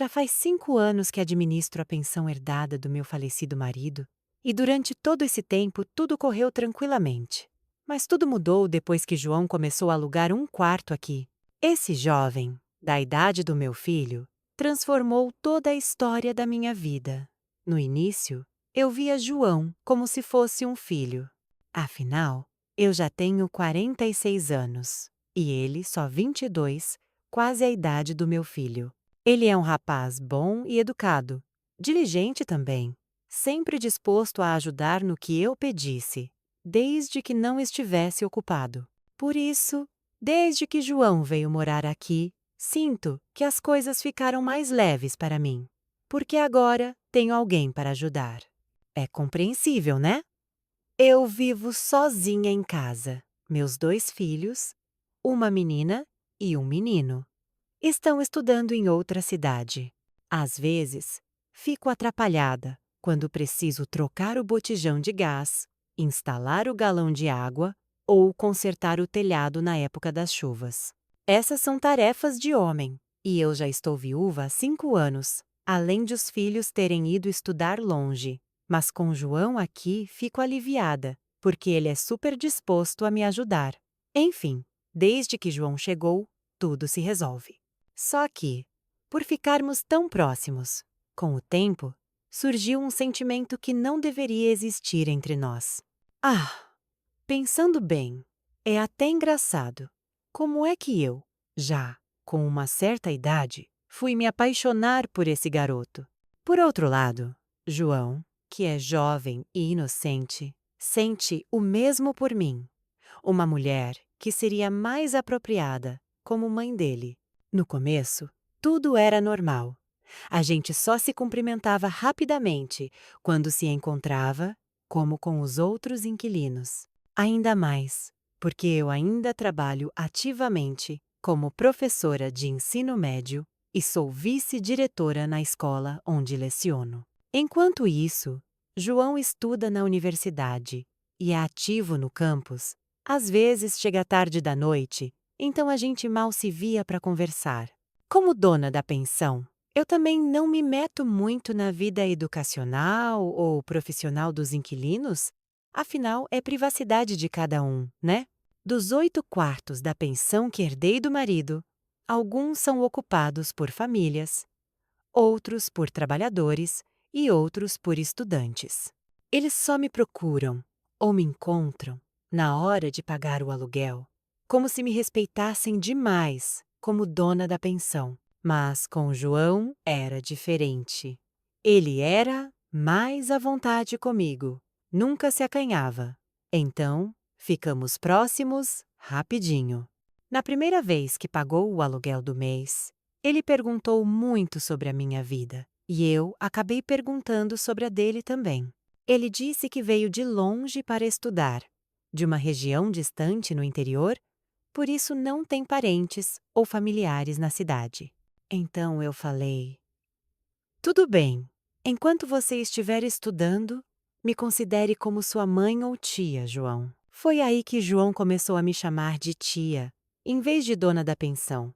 Já faz 5 anos que administro a pensão herdada do meu falecido marido, e durante todo esse tempo tudo correu tranquilamente. Mas tudo mudou depois que João começou a alugar um quarto aqui. Esse jovem, da idade do meu filho, transformou toda a história da minha vida. No início, eu via João como se fosse um filho. Afinal, eu já tenho 46 anos, e ele só 22, quase a idade do meu filho. Ele é um rapaz bom e educado, diligente também, sempre disposto a ajudar no que eu pedisse, desde que não estivesse ocupado. Por isso, desde que João veio morar aqui, sinto que as coisas ficaram mais leves para mim, porque agora tenho alguém para ajudar. É compreensível, né? Eu vivo sozinha em casa. Meus 2 filhos, uma menina e um menino, estão estudando em outra cidade. Às vezes, fico atrapalhada quando preciso trocar o botijão de gás, instalar o galão de água ou consertar o telhado na época das chuvas. Essas são tarefas de homem, e eu já estou viúva há 5 anos, além de os filhos terem ido estudar longe. Mas com João aqui fico aliviada, porque ele é super disposto a me ajudar. Enfim, desde que João chegou, tudo se resolve. Só que, por ficarmos tão próximos, com o tempo, surgiu um sentimento que não deveria existir entre nós. Pensando bem, é até engraçado. Como é que eu, já com uma certa idade, fui me apaixonar por esse garoto? Por outro lado, João, que é jovem e inocente, sente o mesmo por mim, uma mulher que seria mais apropriada como mãe dele. No começo, tudo era normal. A gente só se cumprimentava rapidamente quando se encontrava, como com os outros inquilinos. Ainda mais, porque eu ainda trabalho ativamente como professora de ensino médio e sou vice-diretora na escola onde leciono. Enquanto isso, João estuda na universidade e é ativo no campus. Às vezes chega tarde da noite, então a gente mal se via para conversar. Como dona da pensão, eu também não me meto muito na vida educacional ou profissional dos inquilinos, afinal é privacidade de cada um, né? Dos 8 quartos da pensão que herdei do marido, alguns são ocupados por famílias, outros por trabalhadores e outros por estudantes. Eles só me procuram ou me encontram na hora de pagar o aluguel, como se me respeitassem demais como dona da pensão. Mas com o João era diferente. Ele era mais à vontade comigo, nunca se acanhava. Então, ficamos próximos rapidinho. Na primeira vez que pagou o aluguel do mês, ele perguntou muito sobre a minha vida, e eu acabei perguntando sobre a dele também. Ele disse que veio de longe para estudar, de uma região distante no interior, por isso não tem parentes ou familiares na cidade. Então eu falei: tudo bem, enquanto você estiver estudando, me considere como sua mãe ou tia, João. Foi aí que João começou a me chamar de tia, em vez de dona da pensão.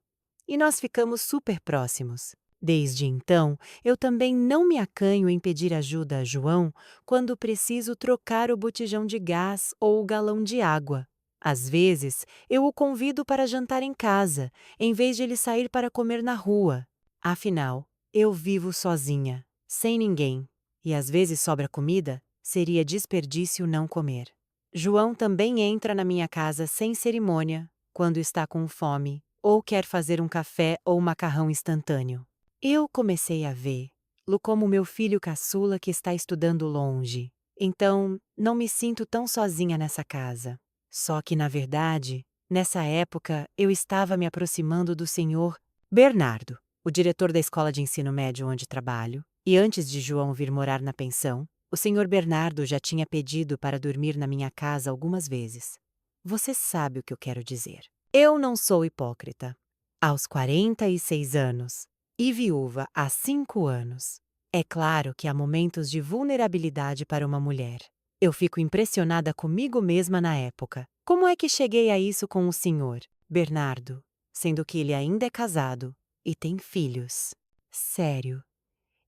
E nós ficamos super próximos. Desde então, eu também não me acanho em pedir ajuda a João quando preciso trocar o botijão de gás ou o galão de água. Às vezes, eu o convido para jantar em casa, em vez de ele sair para comer na rua. Afinal, eu vivo sozinha, sem ninguém, e às vezes sobra comida, seria desperdício não comer. João também entra na minha casa sem cerimônia, quando está com fome ou quer fazer um café ou macarrão instantâneo. Eu comecei a vê-lo como meu filho caçula que está estudando longe, então não me sinto tão sozinha nessa casa. Só que, na verdade, nessa época eu estava me aproximando do senhor Bernardo, o diretor da escola de ensino médio onde trabalho, e antes de João vir morar na pensão, o senhor Bernardo já tinha pedido para dormir na minha casa algumas vezes. Você sabe o que eu quero dizer. Eu não sou hipócrita. Aos 46 anos, e viúva há 5 anos, é claro que há momentos de vulnerabilidade para uma mulher. Eu fico impressionada comigo mesma na época. Como é que cheguei a isso com o senhor Bernardo, sendo que ele ainda é casado e tem filhos? Sério,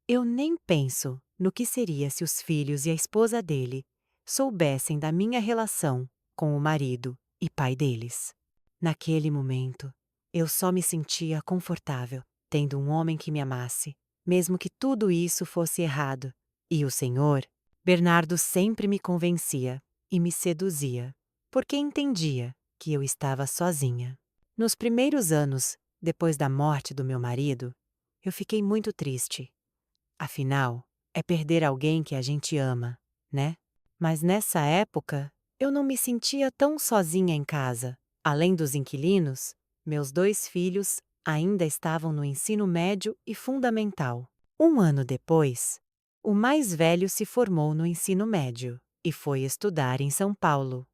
eu nem penso no que seria se os filhos e a esposa dele soubessem da minha relação com o marido e pai deles. Naquele momento, eu só me sentia confortável tendo um homem que me amasse, mesmo que tudo isso fosse errado. E o Senhor, Bernardo sempre me convencia e me seduzia, porque entendia que eu estava sozinha. Nos primeiros anos, depois da morte do meu marido, eu fiquei muito triste. Afinal, é perder alguém que a gente ama, né? Mas nessa época, eu não me sentia tão sozinha em casa. Além dos inquilinos, meus 2 filhos ainda estavam no ensino médio e fundamental. Um ano depois, o mais velho se formou no ensino médio e foi estudar em São Paulo.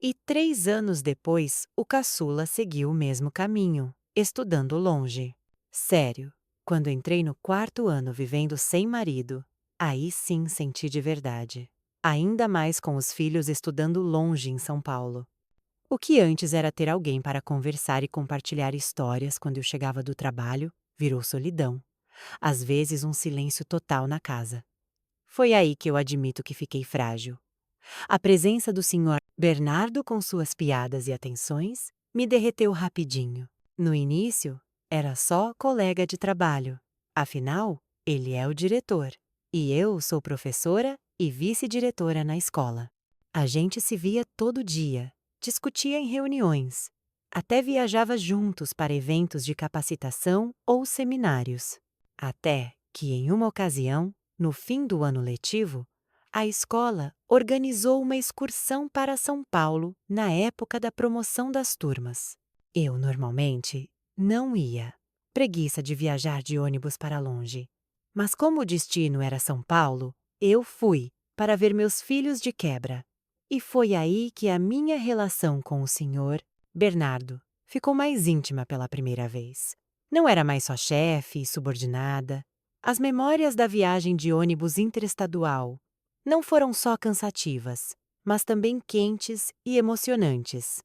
E 3 anos depois, o caçula seguiu o mesmo caminho, estudando longe. Sério, quando entrei no 4º ano vivendo sem marido, aí sim senti de verdade. Ainda mais com os filhos estudando longe em São Paulo. O que antes era ter alguém para conversar e compartilhar histórias quando eu chegava do trabalho, virou solidão. Às vezes um silêncio total na casa. Foi aí que eu admito que fiquei frágil. A presença do Sr. Bernardo com suas piadas e atenções me derreteu rapidinho. No início, era só colega de trabalho. Afinal, ele é o diretor. E eu sou professora e vice-diretora na escola. A gente se via todo dia, discutia em reuniões, até viajava juntos para eventos de capacitação ou seminários. Até que, em uma ocasião, no fim do ano letivo, a escola organizou uma excursão para São Paulo na época da promoção das turmas. Eu, normalmente, não ia. Preguiça de viajar de ônibus para longe. Mas como o destino era São Paulo, eu fui para ver meus filhos de quebra. E foi aí que a minha relação com o senhor, Bernardo, ficou mais íntima pela primeira vez. Não era mais só chefe e subordinada. As memórias da viagem de ônibus interestadual não foram só cansativas, mas também quentes e emocionantes.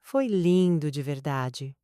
Foi lindo de verdade.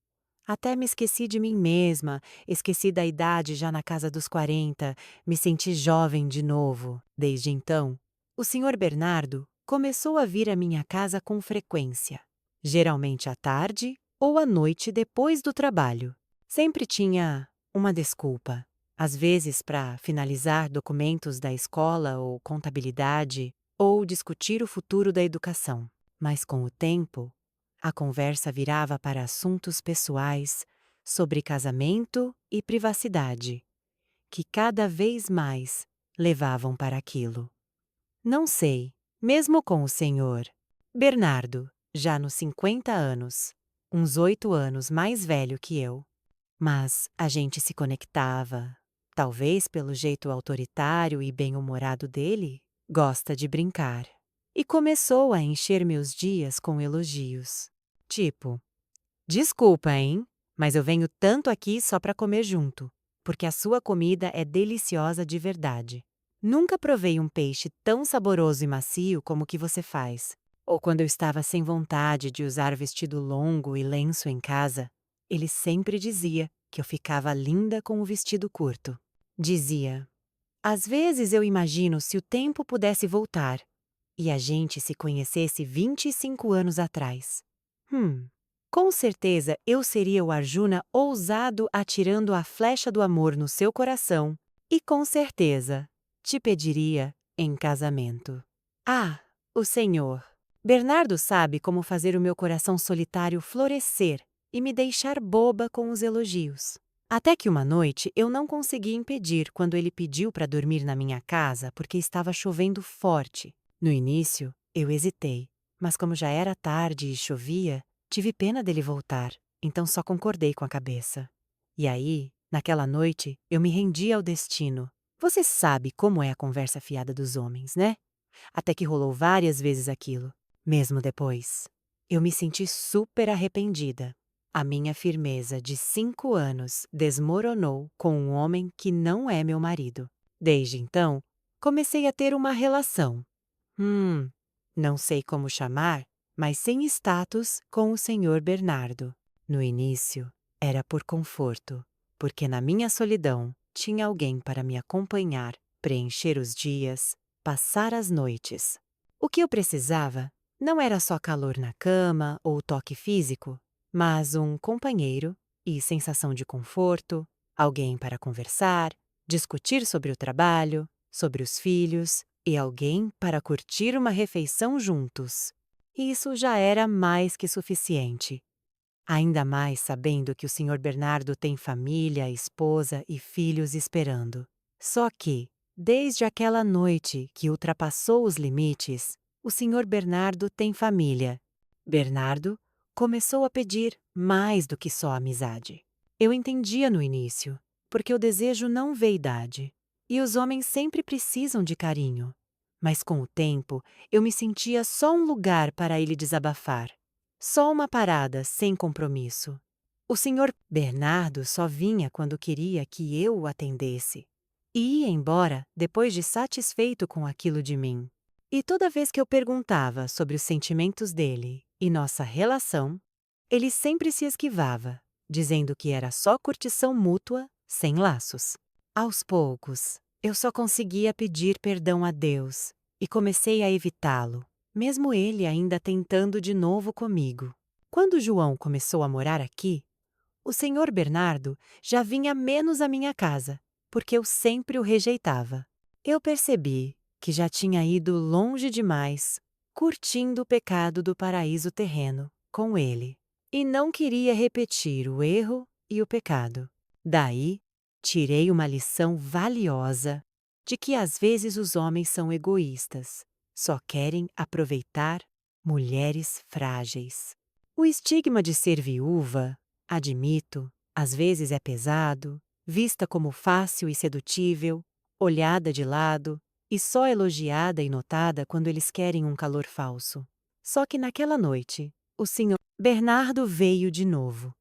Até me esqueci de mim mesma, esqueci da idade já na casa dos 40, me senti jovem de novo. Desde então, o senhor Bernardo começou a vir à minha casa com frequência, geralmente à tarde ou à noite depois do trabalho. Sempre tinha uma desculpa. Às vezes para finalizar documentos da escola ou contabilidade, ou discutir o futuro da educação. Mas com o tempo, a conversa virava para assuntos pessoais, sobre casamento e privacidade, que cada vez mais levavam para aquilo. Não sei, mesmo com o senhor Bernardo, já nos 50 anos, uns 8 anos mais velho que eu. Mas a gente se conectava. Talvez pelo jeito autoritário e bem-humorado dele, gosta de brincar. E começou a encher meus dias com elogios. Tipo, desculpa, hein? Mas eu venho tanto aqui só para comer junto, porque a sua comida é deliciosa de verdade. Nunca provei um peixe tão saboroso e macio como o que você faz. Ou quando eu estava sem vontade de usar vestido longo e lenço em casa, ele sempre dizia que eu ficava linda com o vestido curto. Dizia: às vezes eu imagino se o tempo pudesse voltar e a gente se conhecesse 25 anos atrás. Com certeza eu seria o Arjuna ousado atirando a flecha do amor no seu coração e com certeza te pediria em casamento. Ah, o Senhor! Bernardo sabe como fazer o meu coração solitário florescer e me deixar boba com os elogios. Até que uma noite eu não consegui impedir quando ele pediu para dormir na minha casa porque estava chovendo forte. No início, eu hesitei, mas como já era tarde e chovia, tive pena dele voltar, então só concordei com a cabeça. E aí, naquela noite, eu me rendi ao destino. Você sabe como é a conversa fiada dos homens, né? Até que rolou várias vezes aquilo. Mesmo depois, eu me senti super arrependida. A minha firmeza de 5 anos desmoronou com um homem que não é meu marido. Desde então, comecei a ter uma relação. Não sei como chamar, mas sem status com o senhor Bernardo. No início, era por conforto, porque na minha solidão tinha alguém para me acompanhar, preencher os dias, passar as noites. O que eu precisava não era só calor na cama ou toque físico, mas um companheiro e sensação de conforto, alguém para conversar, discutir sobre o trabalho, sobre os filhos e alguém para curtir uma refeição juntos. Isso já era mais que suficiente. Ainda mais sabendo que o Sr. Bernardo tem família, esposa e filhos esperando. Só que, desde aquela noite que ultrapassou os limites, o Sr. Bernardo tem família. Bernardo começou a pedir mais do que só amizade. Eu entendia no início, porque o desejo não vê idade, e os homens sempre precisam de carinho. Mas com o tempo, eu me sentia só um lugar para ele desabafar. Só uma parada sem compromisso. O Sr. Bernardo só vinha quando queria que eu o atendesse. E ia embora depois de satisfeito com aquilo de mim. E toda vez que eu perguntava sobre os sentimentos dele e nossa relação, ele sempre se esquivava, dizendo que era só curtição mútua, sem laços. Aos poucos, eu só conseguia pedir perdão a Deus e comecei a evitá-lo, mesmo ele ainda tentando de novo comigo. Quando João começou a morar aqui, o Sr. Bernardo já vinha menos à minha casa, porque eu sempre o rejeitava. Eu percebi que já tinha ido longe demais, curtindo o pecado do paraíso terreno com ele, e não queria repetir o erro e o pecado. Daí, tirei uma lição valiosa de que às vezes os homens são egoístas, só querem aproveitar mulheres frágeis. O estigma de ser viúva, admito, às vezes é pesado, vista como fácil e sedutível, olhada de lado e só elogiada e notada quando eles querem um calor falso. Só que naquela noite, o Sr. Bernardo veio de novo,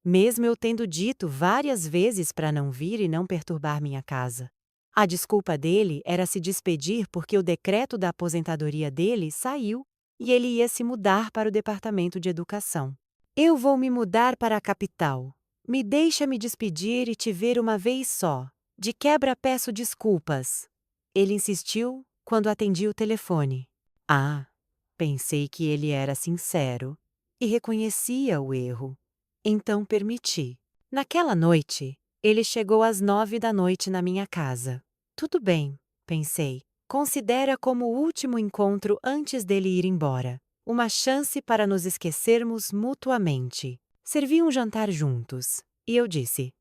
mesmo eu tendo dito várias vezes para não vir e não perturbar minha casa. A desculpa dele era se despedir porque o decreto da aposentadoria dele saiu e ele ia se mudar para o departamento de educação. Eu vou me mudar para a capital. Me deixa me despedir e te ver uma vez só. De quebra peço desculpas. Ele insistiu quando atendi o telefone. Ah, pensei que ele era sincero e reconhecia o erro. Então permiti. Naquela noite, ele chegou às 9 da noite na minha casa. Tudo bem, pensei. Considera como o último encontro antes dele ir embora. Uma chance para nos esquecermos mutuamente. Servi um jantar juntos, e eu disse: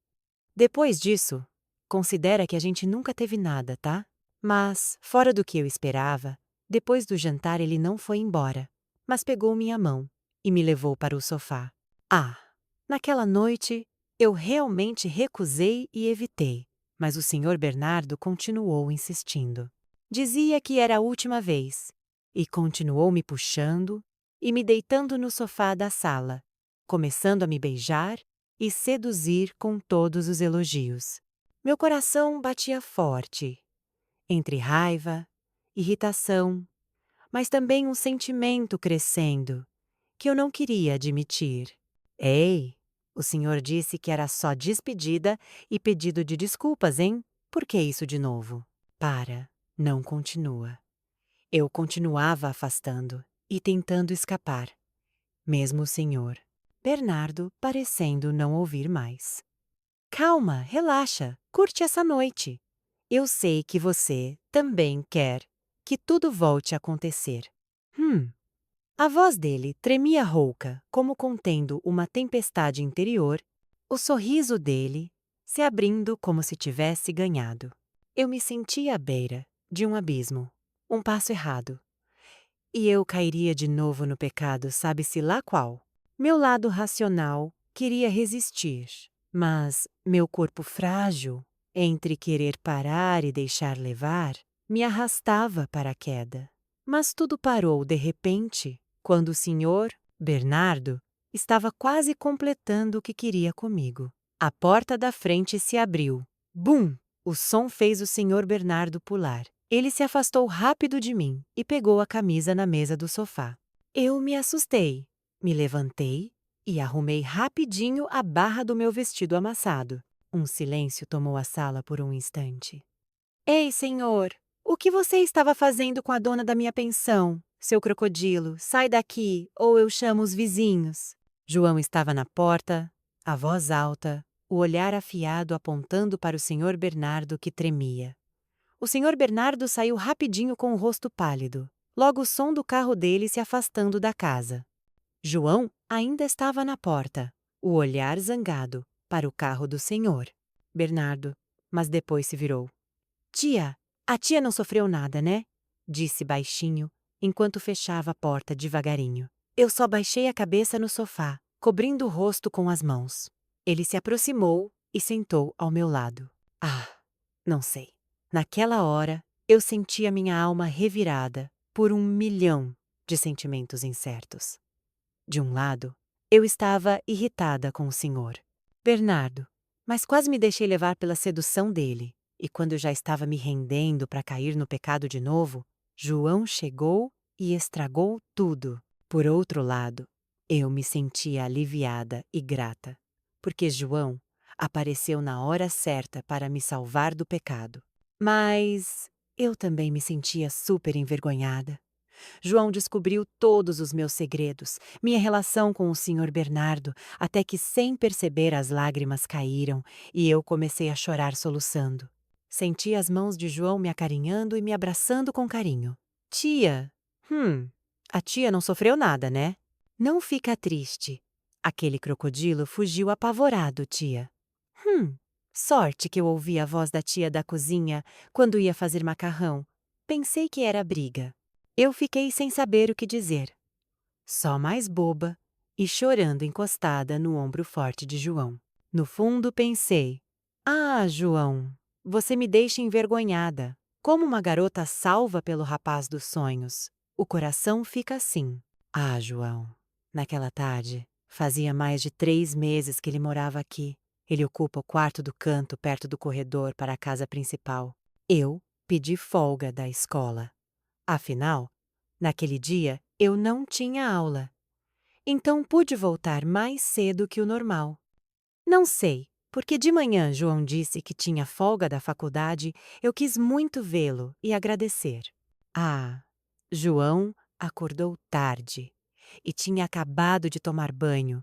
depois disso, considera que a gente nunca teve nada, tá? Mas, fora do que eu esperava, depois do jantar ele não foi embora, mas pegou minha mão e me levou para o sofá. Ah! Naquela noite, eu realmente recusei e evitei, mas o Sr. Bernardo continuou insistindo. Dizia que era a última vez, e continuou me puxando e me deitando no sofá da sala, começando a me beijar e seduzir com todos os elogios. Meu coração batia forte, entre raiva, irritação, mas também um sentimento crescendo, que eu não queria admitir. Ei! O senhor disse que era só despedida e pedido de desculpas, hein? Por que isso de novo? Para, não continua. Eu continuava afastando e tentando escapar, mesmo o senhor Bernardo parecendo não ouvir mais. Calma, relaxa, curte essa noite. Eu sei que você também quer que tudo volte a acontecer. A voz dele tremia rouca, como contendo uma tempestade interior, o sorriso dele se abrindo como se tivesse ganhado. Eu me sentia à beira de um abismo, um passo errado. E eu cairia de novo no pecado, sabe-se lá qual. Meu lado racional queria resistir, mas meu corpo frágil, entre querer parar e deixar levar, me arrastava para a queda. Mas tudo parou de repente, quando o Sr. Bernardo estava quase completando o que queria comigo. A porta da frente se abriu. Bum! O som fez o Sr. Bernardo pular. Ele se afastou rápido de mim e pegou a camisa na mesa do sofá. Eu me assustei, me levantei e arrumei rapidinho a barra do meu vestido amassado. Um silêncio tomou a sala por um instante. Ei, senhor! O que você estava fazendo com a dona da minha pensão? Seu crocodilo, sai daqui, ou eu chamo os vizinhos. João estava na porta, a voz alta, o olhar afiado apontando para o senhor Bernardo que tremia. O senhor Bernardo saiu rapidinho com o rosto pálido. Logo o som do carro dele se afastando da casa. João ainda estava na porta, o olhar zangado, para o carro do senhor Bernardo, mas depois se virou. Tia, a tia não sofreu nada, né? Disse baixinho, enquanto fechava a porta devagarinho. Eu só baixei a cabeça no sofá, cobrindo o rosto com as mãos. Ele se aproximou e sentou ao meu lado. Ah, não sei. Naquela hora, eu senti a minha alma revirada por 1 milhão de sentimentos incertos. De um lado, eu estava irritada com o senhor Bernardo, mas quase me deixei levar pela sedução dele. E quando eu já estava me rendendo para cair no pecado de novo, João chegou e estragou tudo. Por outro lado, eu me sentia aliviada e grata, porque João apareceu na hora certa para me salvar do pecado. Mas eu também me sentia super envergonhada. João descobriu todos os meus segredos, minha relação com o senhor Bernardo, até que, sem perceber, as lágrimas caíram e eu comecei a chorar soluçando. Senti as mãos de João me acarinhando e me abraçando com carinho. Tia, a tia não sofreu nada, né? Não fica triste. Aquele crocodilo fugiu apavorado, tia. Sorte que eu ouvi a voz da tia da cozinha quando ia fazer macarrão. Pensei que era briga. Eu fiquei sem saber o que dizer. Só mais boba e chorando encostada no ombro forte de João. No fundo pensei, João, você me deixa envergonhada. Como uma garota salva pelo rapaz dos sonhos. O coração fica assim. João. Naquela tarde, fazia mais de 3 meses que ele morava aqui. Ele ocupa o quarto do canto perto do corredor para a casa principal. Eu pedi folga da escola. Afinal, naquele dia eu não tinha aula. Então pude voltar mais cedo que o normal. Não sei, porque de manhã João disse que tinha folga da faculdade, eu quis muito vê-lo e agradecer. João acordou tarde e tinha acabado de tomar banho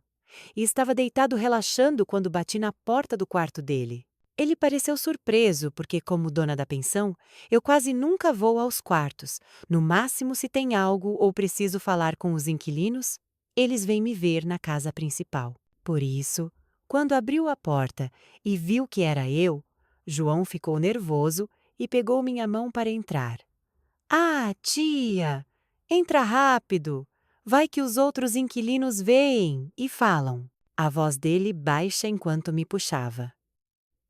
e estava deitado relaxando quando bati na porta do quarto dele. Ele pareceu surpreso porque, como dona da pensão, eu quase nunca vou aos quartos. No máximo, se tem algo ou preciso falar com os inquilinos, eles vêm me ver na casa principal. Por isso, quando abriu a porta e viu que era eu, João ficou nervoso e pegou minha mão para entrar. Tia! Entra rápido! Vai que os outros inquilinos veem e falam. A voz dele baixa enquanto me puxava.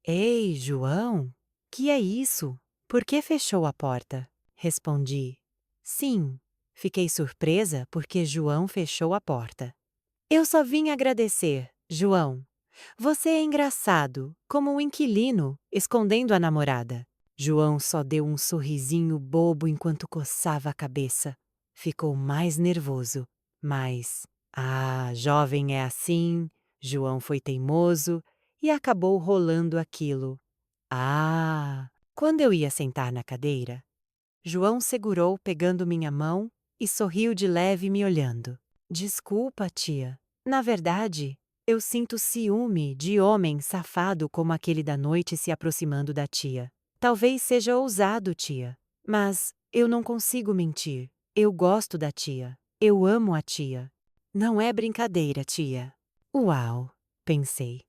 Ei, João, que é isso? Por que fechou a porta? Respondi. Sim, fiquei surpresa porque João fechou a porta. Eu só vim agradecer, João. Você é engraçado, como um inquilino, escondendo a namorada. João só deu um sorrisinho bobo enquanto coçava a cabeça. Ficou mais nervoso, mas... jovem é assim. João foi teimoso e acabou rolando aquilo. Quando eu ia sentar na cadeira, João segurou pegando minha mão e sorriu de leve me olhando. Desculpa, tia. Na verdade, eu sinto ciúme de homem safado como aquele da noite se aproximando da tia. Talvez seja ousado, tia, mas eu não consigo mentir. Eu gosto da tia. Eu amo a tia. Não é brincadeira, tia. Uau, pensei.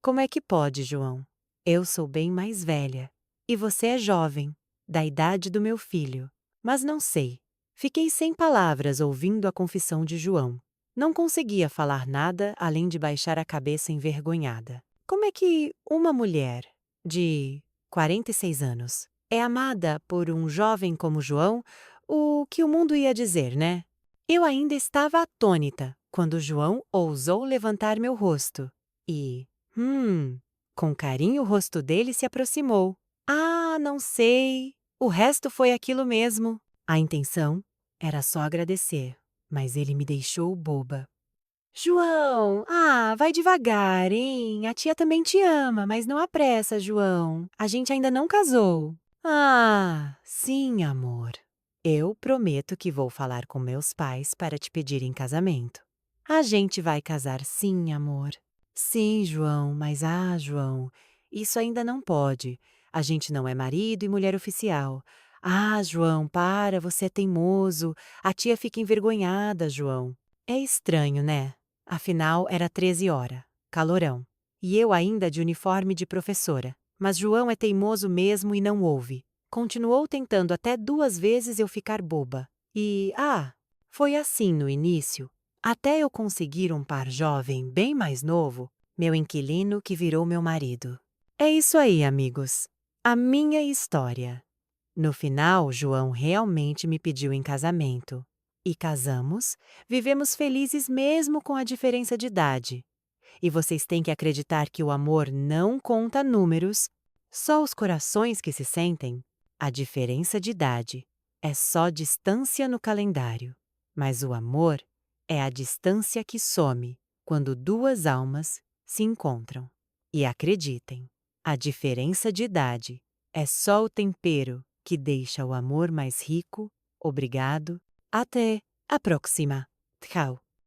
Como é que pode, João? Eu sou bem mais velha. E você é jovem, da idade do meu filho. Mas não sei. Fiquei sem palavras ouvindo a confissão de João. Não conseguia falar nada além de baixar a cabeça envergonhada. Como é que uma mulher de 46 anos é amada por um jovem como João? O que o mundo ia dizer, né? Eu ainda estava atônita quando João ousou levantar meu rosto. E, com carinho o rosto dele se aproximou. Não sei. O resto foi aquilo mesmo. A intenção era só agradecer, mas ele me deixou boba. João, vai devagar, hein? A tia também te ama, mas não apressa, João. A gente ainda não casou. Ah, sim, amor. Eu prometo que vou falar com meus pais para te pedir em casamento. A gente vai casar sim, amor. Sim, João, mas João, isso ainda não pode. A gente não é marido e mulher oficial. João, para, você é teimoso. A tia fica envergonhada, João. É estranho, né? Afinal, era 13 horas, calorão. E eu ainda de uniforme de professora. Mas João é teimoso mesmo e não ouve. Continuou tentando até 2 vezes eu ficar boba. Foi assim no início. Até eu conseguir um par jovem bem mais novo, meu inquilino que virou meu marido. É isso aí, amigos. A minha história. No final, João realmente me pediu em casamento. E casamos, vivemos felizes mesmo com a diferença de idade. E vocês têm que acreditar que o amor não conta números, só os corações que se sentem. A diferença de idade é só distância no calendário, mas o amor é a distância que some quando duas almas se encontram. E acreditem, a diferença de idade é só o tempero que deixa o amor mais rico. Obrigado. Até a próxima. Tchau.